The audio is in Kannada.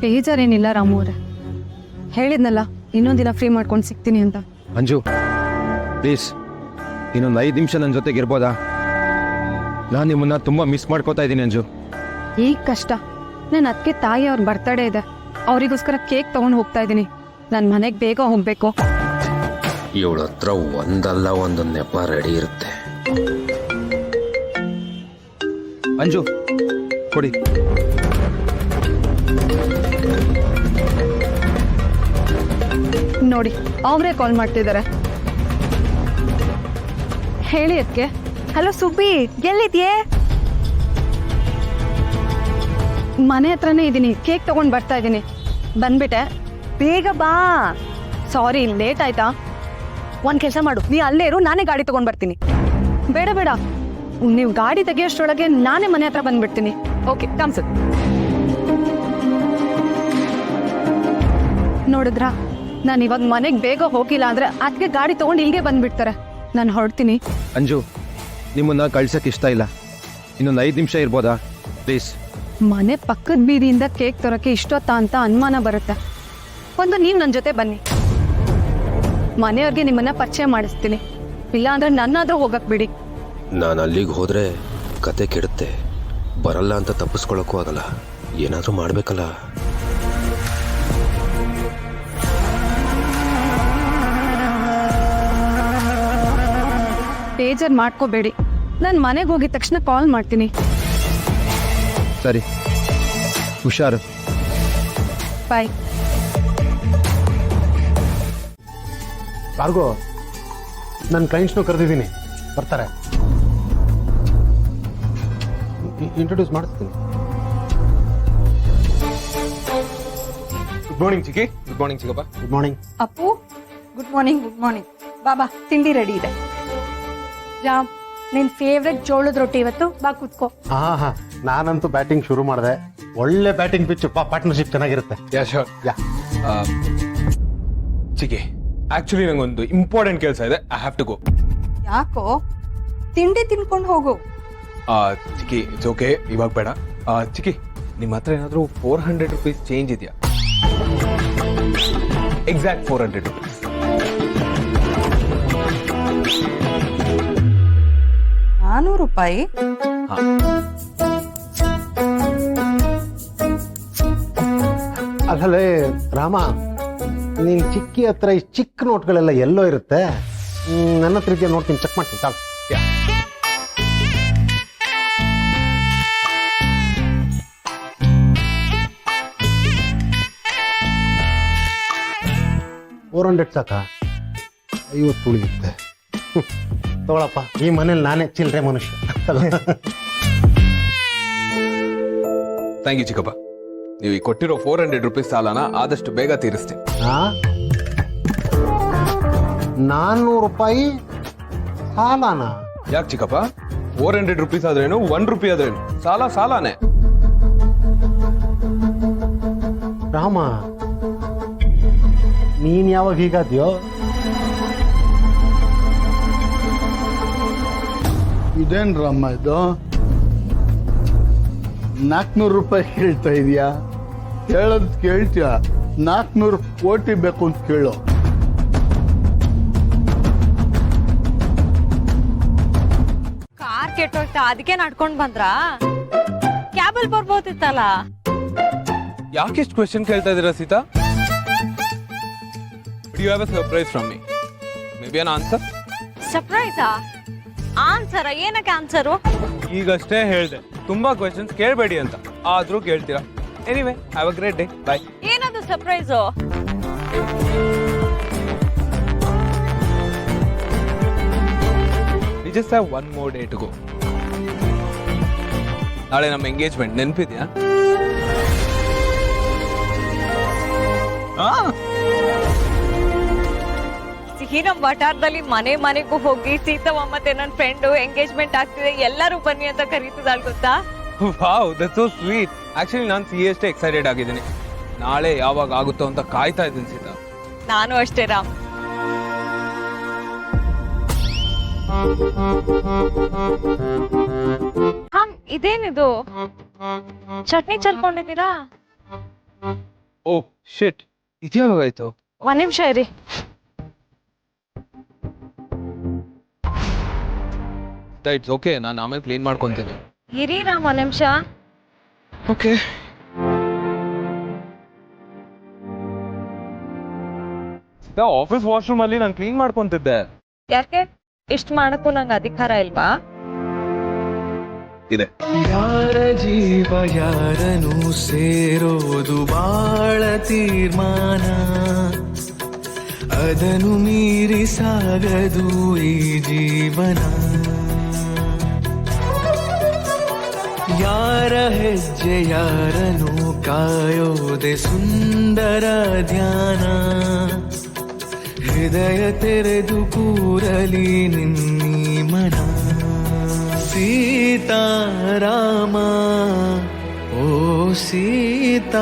ಬೇಜಾರೇನಿಲ್ಲ ರಾಮು ಅವರೇ, ಹೇಳಿದ್ನಲ್ಲ ಇನ್ನೊಂದಿನ ಫ್ರೀ ಮಾಡ್ಕೊಂಡು ಸಿಗ್ತೀನಿ ಅಂತ. ಅಂಜು ಪ್ಲೀಸ್ ಇನ್ನೊಂದು 5 ನಿಮಿಷ ನನ್ನ ಜೊತೆಗೆ ಇರ್ಬೋದಾ? ನಾನು ನಿಮ್ಮನ್ನ ತುಂಬ ಮಿಸ್ ಮಾಡ್ಕೋತಾ ಇದ್ದೀನಿ ಅಂಜು. ಈಗ ಕಷ್ಟ, ನನ್ನ ಅದಕ್ಕೆ ತಾಯಿ ಅವ್ರ ಬರ್ತಡೇ ಇದೆ, ಅವರಿಗೋಸ್ಕರ ಕೇಕ್ ತಗೊಂಡು ಹೋಗ್ತಾ ಇದ್ದೀನಿ. ನನ್ನ ಮನೆಗೆ ಬೇಗ ಹೋಗ್ಬೇಕು. ಇವಳ ಹತ್ರ ಒಂದಲ್ಲ ಒಂದು ನೆಪ ರೆಡಿ ಇರುತ್ತೆ. ಅಂಜು ಕೊಡಿ. ನೋಡಿ ಅವರೇ ಕಾಲ್ ಮಾಡ್ತಿದ್ದಾರೆ. ಹೇಳಿ ಅದಕ್ಕೆ. ಹಲೋ ಸುಬ್ಬಿ, ಎಲ್ಲಿದ್ಯೆ? ಮನೆ ಹತ್ರನೇ ಇದ್ದೀನಿ, ಕೇಕ್ ತಗೊಂಡು ಬರ್ತಾ ಇದ್ದೀನಿ. ಬಂದ್ಬಿಟ್ಟೆ, ಬೇಗ ಬಾ. ಸಾರಿ ಲೇಟ್ ಆಯ್ತಾ? ಒಂದು ಕೆಲಸ ಮಾಡು, ನೀ ಅಲ್ಲೇ ಇರು, ನಾನೇ ಗಾಡಿ ತಗೊಂಡು ಬರ್ತೀನಿ. ಬೇಡ ಬೇಡ, ನೀವು ಗಾಡಿ ತೆಗಿಯೋಷ್ಟರೊಳಗೆ ನಾನೇ ಮನೆ ಹತ್ರ ಬಂದ್ಬಿಡ್ತೀನಿ. Okay comes. ನೋಡಿದ್ರಾ, ನಾನು ಇವಾಗ ಮನೆಗೆ ಬೇಗ ಹೋಗಿಲ್ಲ ಅಂದ್ರೆ ಅದಕ್ಕೆ ಗಾಡಿ ತಗೊಂಡು ಇಲ್ಲಿಗೆ ಬಂದ್ಬಿಡ್ತಾರೆ. ನಾನು ಹೊರಡ್ತೀನಿ. ಅಂಜು ನಿಮ್ಮನ್ನ ಕಳ್ಸಕ್ಕೆ ಇಷ್ಟ ಇಲ್ಲ, ಇನ್ನೊಂದು 5 ನಿಮಿಷ ಇರ್ಬೋದಾ ಪ್ಲೀಸ್? ಮನೆ ಪಕ್ಕದ ಬೀದಿಯಿಂದ ಕೇಕ್ ತರೋಕ್ಕೆ ಇಷ್ಟೊತ್ತಾ ಅಂತ ಅನುಮಾನ ಬರುತ್ತೆ. ಒಂದು ನೀವು ನನ್ನ ಜೊತೆ ಬನ್ನಿ, ಮನೆಯವ್ರಿಗೆ ನಿಮ್ಮನ್ನ ಪರಿಚಯ ಮಾಡಿಸ್ತೀನಿ. ಇಲ್ಲ ಅಂದ್ರೆ ನನ್ನಾದ್ರೂ ಹೋಗಕ್ ಬಿಡಿ. ನಾನು ಅಲ್ಲಿಗೆ ಹೋದ್ರೆ ಕತೆ ಕೆಡುತ್ತೆ. ಬರಲ್ಲ ಅಂತ ತಪ್ಪಿಸ್ಕೊಳಕ್ಕೂ ಆಗಲ್ಲ. ಏನಾದರೂ ಮಾಡ್ಬೇಕಲ್ಲ. ಬೇಜಾರು ಮಾಡ್ಕೋಬೇಡಿ, ನಾನು ಮನೆಗೆ ಹೋಗಿದ ತಕ್ಷಣ ಕಾಲ್ ಮಾಡ್ತೀನಿ. ಸರಿ, ಹುಷಾರು. ಬಾಯ್. ಭಾರ್ಗೋ, ನನ್ನ ಕ್ಲೈಂಟ್ಸ್ನು ಕರೆದಿದ್ದೀನಿ, ಬರ್ತಾರೆ. ಇಂಟ್ರೊಡ್ಯೂಸ್ ಮಾಡಿಸ್ತೀನಿ. ಗುಡ್ ಮಾರ್ನಿಂಗ್ ಚಿಕ್ಕಿ. ಗುಡ್ ಮಾರ್ನಿಂಗ್ ಚಿಕ್ಕಪ್ಪ. Good morning. Appu, good morning. Good morning. ಬಾಬಾ, ತಿಂಡಿ ರೆಡಿ ಇದೆ. ರಾಮ್, ನಿನ್ ಫೇವ್ರೆಟ್ ಜೋಳದ ರೊಟ್ಟಿ ಇವತ್ತು. ಬಾ ಕೂತ್ಕೋ. ಹಾ, ನಾನಂತೂ ಬ್ಯಾಟಿಂಗ್ ಶುರು ಮಾಡಿದೆ. ಒಳ್ಳೆ ಬ್ಯಾಟಿಂಗ್ ಪಿಚ್, ಪಾರ್ಟ್ನರ್ಶಿಪ್ ಚೆನ್ನಾಗಿರುತ್ತೆ. Yeah sure. ಯಾ. ಚಿಕ್ಕಿ, ಆಕ್ಚುಲಿ ನಂಗೊಂದು ಇಂಪಾರ್ಟೆಂಟ್ ಕೆಲಸ ಇದೆ. I have to go. ಯಾಕೋ? ತಿಂಡಿ ತಿನ್ಕೊಂಡು ಹೋಗು. ಚಿಕ್ಕಿ, ಇಟ್ಸ್ ಓಕೆ, ಇವಾಗ ಬೇಡ. ಚಿಕ್ಕಿ, ನಿಮ್ಮ ಹತ್ರ ಏನಾದರೂ 400 rupees ಚೇಂಜ್ ಇದೆಯಾ? Exact 400 rupees. ₹400? ಅಲ್ಲೇ ರಾಮ, ನೀನ್ ಚಿಕ್ಕಿ ಹತ್ರ ಈ ಚಿಕ್ಕ ನೋಟ್ಗಳೆಲ್ಲ ಎಲ್ಲೋ ಇರುತ್ತೆ. ನನ್ನ ಹತ್ರ ಇದೆಯಾ ನೋಡ್ತೀನಿ, ಚೆಕ್ ಮಾಡ್ತೀನಿ. ತಾಳು. $400 ಸಾಕಾ? 50 ಉಳಿಯುತ್ತೆ. ತಗೊಳಪ್ಪ, ಈ ಮನೇಲಿ ನಾನೇ ಚಿಲ್ಲರೆ ಮನುಷ್ಯ. ಥ್ಯಾಂಕ್ ಯು ಚಿಕ್ಕಪ್ಪ. ನೀವು ಈ ಕೊಟ್ಟಿರೋ 400 rupees ಸಾಲನ ಆದಷ್ಟು ಬೇಗ ತೀರಿಸ್ತೀನಿ. ₹400 ಸಾಲನ? ಯಾಕೆ ಚಿಕ್ಕಪ್ಪ? 400 rupees ಆದ್ರೇನು, 1 rupee ಆದ್ರೇನು, ಸಾಲ ಸಾಲಾನೆ. ರಾಮ, ನೀನ್ ಯಾವಾಗ ಹೀಗಾದ್ಯೋ? ಇದೇನ್ ರಾಮ ಇದು? ₹400 ಕೇಳ್ತಾ ಇದೀಯಾ? ಹೇಳದ್ ಕೇಳ್ತೀಯ? 400 ಕೋಟಿ ಬೇಕು ಅಂತ ಕೇಳು. ಕಾರ್ ಕೆಟ್ಟೋಯ್ತಾ, ಅದಕ್ಕೆ ನಡ್ಕೊಂಡ್ ಬಂದ್ರಾ? ಕ್ಯಾಬಲ್ ಬರ್ಬೋದಿತ್ತಲ್ಲ. ಯಾಕೆ ಇಷ್ಟು ಕ್ವೆಶ್ಚನ್ ಕೇಳ್ತಾ ಇದ್ದೀರಾ Sita? You have a surprise from me. Maybe an answer. ಸರ್ಪ್ರೈಸಾ? ಆನ್ಸರ? ಏನಕ್ಕೆ ಆನ್ಸರು? ಈಗಷ್ಟೇ ಹೇಳ್ದೆ ತುಂಬಾ ಕ್ವೆಶ್ಚನ್ಸ್ ಕೇಳಬೇಡಿ ಅಂತ, ಆದ್ರೂ ಕೇಳ್ತೀರಾ. Anyway, have a great day. Bye. ಏನದು surprise? We just have one more day to go. ನಾಳೆ ನಮ್ಮ ಎಂಗೇಜ್ಮೆಂಟ್, ನೆನಪಿದ್ಯಾ? ಸಿಹಿ ನಮ್ಮ ವಟಾರದಲ್ಲಿ ಮನೆ ಮನೆಗೂ ಹೋಗಿ ಸೀತಮ್ಮ ಮತ್ತೆ ನನ್ನ ಫ್ರೆಂಡು ಎಂಗೇಜ್ಮೆಂಟ್ ಆಗ್ತಿದೆ, ಎಲ್ಲರೂ ಬನ್ನಿ ಅಂತ ಕರೀತಿದ್ದಾಳೆ, ಗೊತ್ತಾ? Wow, that's so sweet. Actually ನಾನು ಸಿ ಎಷ್ಟೇ ಎಕ್ಸೈಟೆಡ್ ಆಗಿದ್ದೀನಿ. ನಾಳೆ ಯಾವಾಗ ಆಗುತ್ತೋ ಅಂತ ಕಾಯ್ತಾ ಇದ್ದೀನಿ ಸೀತಾ. ನಾನು ಅಷ್ಟೇ ರಾಮ್. ಇದೇನಿದು? ಚಟ್ನಿ ಚಲ್ಕೊಂಡಿದ್ದೀರಾ? ಓ ಶಿಟ್ ಇದ್ಯಾವಾಗಾಯ್ತು? ಒಂದ್ ನಿಮಿಷ ಇರಿ. ಇಟ್ಸ್ ಓಕೆ, ನಾನು ಆಮೇಲೆ ಕ್ಲೀನ್ ಮಾಡ್ಕೊತೀನಿ. ಇರಿ ರಾಮ್, ಒಂದ್ ನಿಮಿಷ. ಓಕೆ. ಆಫೀಸ್ ವಾಶ್ರೂಮ್ ಅಲ್ಲಿ ನಾನು ಕ್ಲೀನ್ ಮಾಡ್ಕೊಂತಿದ್ದೆ. ಯಾಕೆ ಇಷ್ಟ ಮಾಡಕ್ಕೂ ನಂಗೆ ಅಧಿಕಾರ ಇಲ್ವಾ? ಇದೆ. ಯಾರ ಜೀವ ಯಾರನು ಸೇರೋದು ಬಾಳ ತೀರ್ಮಾನ, ಅದನ್ನು ಮೀರಿ ಸಾಗದು ಈ ಜೀವನ. ಯಾರ ಹೆಜ್ಜೆ ಯಾರನು ಕಾಯೋದೆ ಸುಂದರ ಧ್ಯಾನ, ಹೃದಯ ತೆರೆದು ಕೂರಲಿ ನಿನ್ನೀ ಮನ. ಸೀತಾರಾಮ, ಓ ಸೀತಾರಾಮ.